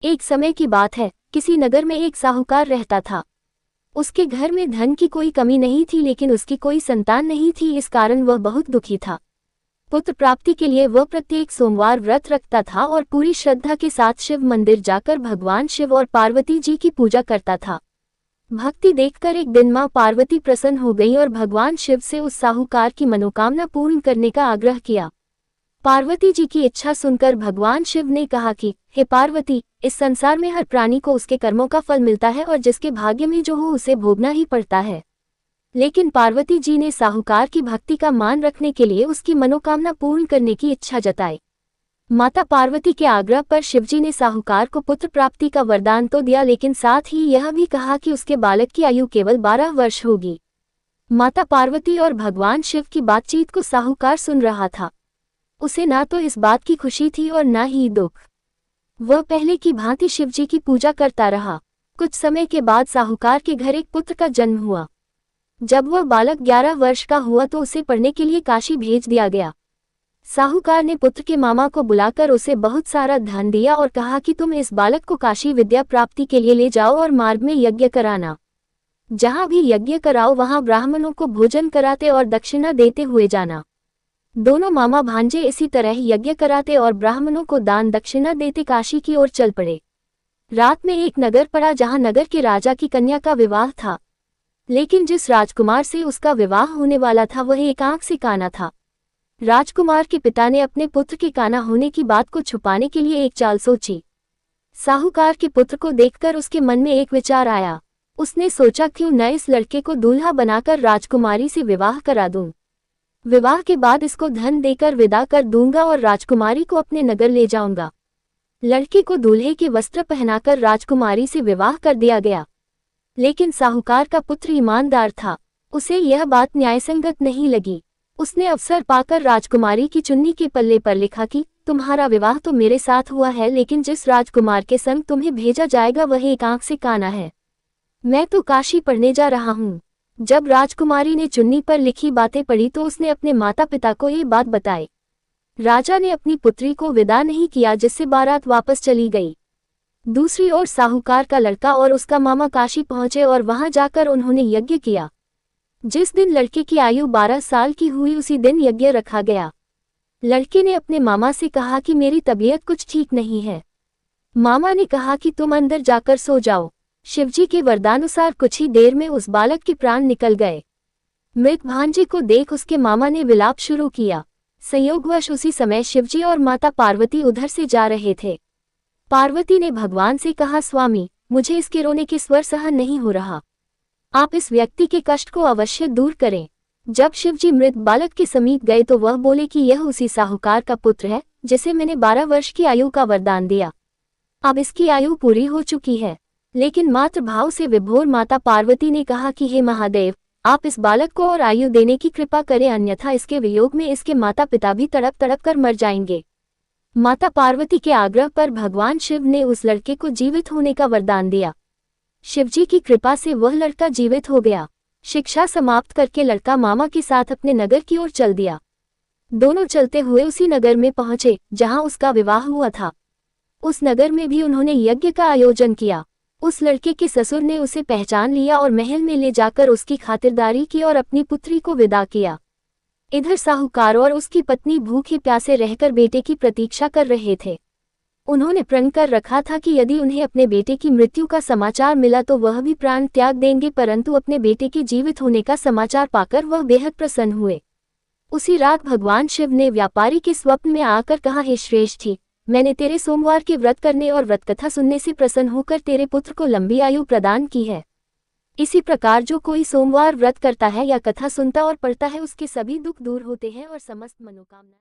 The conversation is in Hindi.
एक समय की बात है, किसी नगर में एक साहूकार रहता था। उसके घर में धन की कोई कमी नहीं थी, लेकिन उसकी कोई संतान नहीं थी। इस कारण वह बहुत दुखी था। पुत्र प्राप्ति के लिए वह प्रत्येक सोमवार व्रत रखता था और पूरी श्रद्धा के साथ शिव मंदिर जाकर भगवान शिव और पार्वती जी की पूजा करता था। भक्ति देखकर एक दिन मां पार्वती प्रसन्न हो गई और भगवान शिव से उस साहूकार की मनोकामना पूर्ण करने का आग्रह किया। पार्वती जी की इच्छा सुनकर भगवान शिव ने कहा कि हे पार्वती, इस संसार में हर प्राणी को उसके कर्मों का फल मिलता है और जिसके भाग्य में जो हो उसे भोगना ही पड़ता है। लेकिन पार्वती जी ने साहूकार की भक्ति का मान रखने के लिए उसकी मनोकामना पूर्ण करने की इच्छा जताई। माता पार्वती के आग्रह पर शिवजी ने साहूकार को पुत्र प्राप्ति का वरदान तो दिया, लेकिन साथ ही यह भी कहा कि उसके बालक की आयु केवल 12 वर्ष होगी। माता पार्वती और भगवान शिव की बातचीत को साहूकार सुन रहा था। उसे ना तो इस बात की खुशी थी और ना ही दुख। वह पहले की भांति शिवजी की पूजा करता रहा। कुछ समय के बाद साहूकार के घर एक पुत्र का जन्म हुआ। जब वह बालक 11 वर्ष का हुआ तो उसे पढ़ने के लिए काशी भेज दिया गया। साहूकार ने पुत्र के मामा को बुलाकर उसे बहुत सारा धन दिया और कहा कि तुम इस बालक को काशी विद्या प्राप्ति के लिए ले जाओ और मार्ग में यज्ञ कराना। जहां भी यज्ञ कराओ वहां ब्राह्मणों को भोजन कराते और दक्षिणा देते हुए जाना। दोनों मामा भांजे इसी तरह यज्ञ कराते और ब्राह्मणों को दान दक्षिणा देते काशी की ओर चल पड़े। रात में एक नगर पड़ा जहां नगर के राजा की कन्या का विवाह था, लेकिन जिस राजकुमार से उसका विवाह होने वाला था वह एक आंख से काना था। राजकुमार के पिता ने अपने पुत्र के काना होने की बात को छुपाने के लिए एक चाल सोची। साहूकार के पुत्र को देखकर उसके मन में एक विचार आया। उसने सोचा क्यों न इस लड़के को दूल्हा बनाकर राजकुमारी से विवाह करा दूं। विवाह के बाद इसको धन देकर विदा कर दूंगा और राजकुमारी को अपने नगर ले जाऊंगा। लड़के को दूल्हे के वस्त्र पहनाकर राजकुमारी से विवाह कर दिया गया। लेकिन साहूकार का पुत्र ईमानदार था। उसे यह बात न्यायसंगत नहीं लगी। उसने अवसर पाकर राजकुमारी की चुन्नी के पल्ले पर लिखा कि तुम्हारा विवाह तो मेरे साथ हुआ है, लेकिन जिस राजकुमार के संग तुम्हें भेजा जाएगा वह एक आंख से काना है। मैं तो काशी पढ़ने जा रहा हूँ। जब राजकुमारी ने चुन्नी पर लिखी बातें पढ़ी तो उसने अपने माता पिता को ये बात बताई। राजा ने अपनी पुत्री को विदा नहीं किया, जिससे बारात वापस चली गई। दूसरी ओर साहूकार का लड़का और उसका मामा काशी पहुंचे और वहां जाकर उन्होंने यज्ञ किया। जिस दिन लड़के की आयु 12 साल की हुई उसी दिन यज्ञ रखा गया। लड़के ने अपने मामा से कहा कि मेरी तबीयत कुछ ठीक नहीं है। मामा ने कहा कि तुम अंदर जाकर सो जाओ। शिवजी के वरदानुसार कुछ ही देर में उस बालक के प्राण निकल गए। मृत भांजे को देख उसके मामा ने विलाप शुरू किया। संयोगवश उसी समय शिवजी और माता पार्वती उधर से जा रहे थे। पार्वती ने भगवान से कहा, स्वामी, मुझे इसके रोने के स्वर सहन नहीं हो रहा। आप इस व्यक्ति के कष्ट को अवश्य दूर करें। जब शिवजी मृत बालक के समीप गए तो वह बोले कि यह उसी साहूकार का पुत्र है जिसे मैंने 12 वर्ष की आयु का वरदान दिया। अब इसकी आयु पूरी हो चुकी है। लेकिन मातृभाव से विभोर माता पार्वती ने कहा कि हे महादेव, आप इस बालक को और आयु देने की कृपा करें, अन्यथा इसके वियोग में इसके माता पिता भी तड़प तड़प कर मर जाएंगे। माता पार्वती के आग्रह पर भगवान शिव ने उस लड़के को जीवित होने का वरदान दिया। शिवजी की कृपा से वह लड़का जीवित हो गया। शिक्षा समाप्त करके लड़का मामा के साथ अपने नगर की ओर चल दिया। दोनों चलते हुए उसी नगर में पहुंचे जहां उसका विवाह हुआ था। उस नगर में भी उन्होंने यज्ञ का आयोजन किया। उस लड़के के ससुर ने उसे पहचान लिया और महल में ले जाकर उसकी खातिरदारी की और अपनी पुत्री को विदा किया। इधर साहूकार और उसकी पत्नी भूखे प्यासे रहकर बेटे की प्रतीक्षा कर रहे थे। उन्होंने प्रण कर रखा था कि यदि उन्हें अपने बेटे की मृत्यु का समाचार मिला तो वह भी प्राण त्याग देंगे, परंतु अपने बेटे के जीवित होने का समाचार पाकर वह बेहद प्रसन्न हुए। उसी रात भगवान शिव ने व्यापारी के स्वप्न में आकर कहा, हे श्रेष्ठी, मैंने तेरे सोमवार के व्रत करने और व्रत कथा सुनने से प्रसन्न होकर तेरे पुत्र को लंबी आयु प्रदान की है। इसी प्रकार जो कोई सोमवार व्रत करता है या कथा सुनता और पढ़ता है उसके सभी दुख दूर होते हैं और समस्त मनोकामना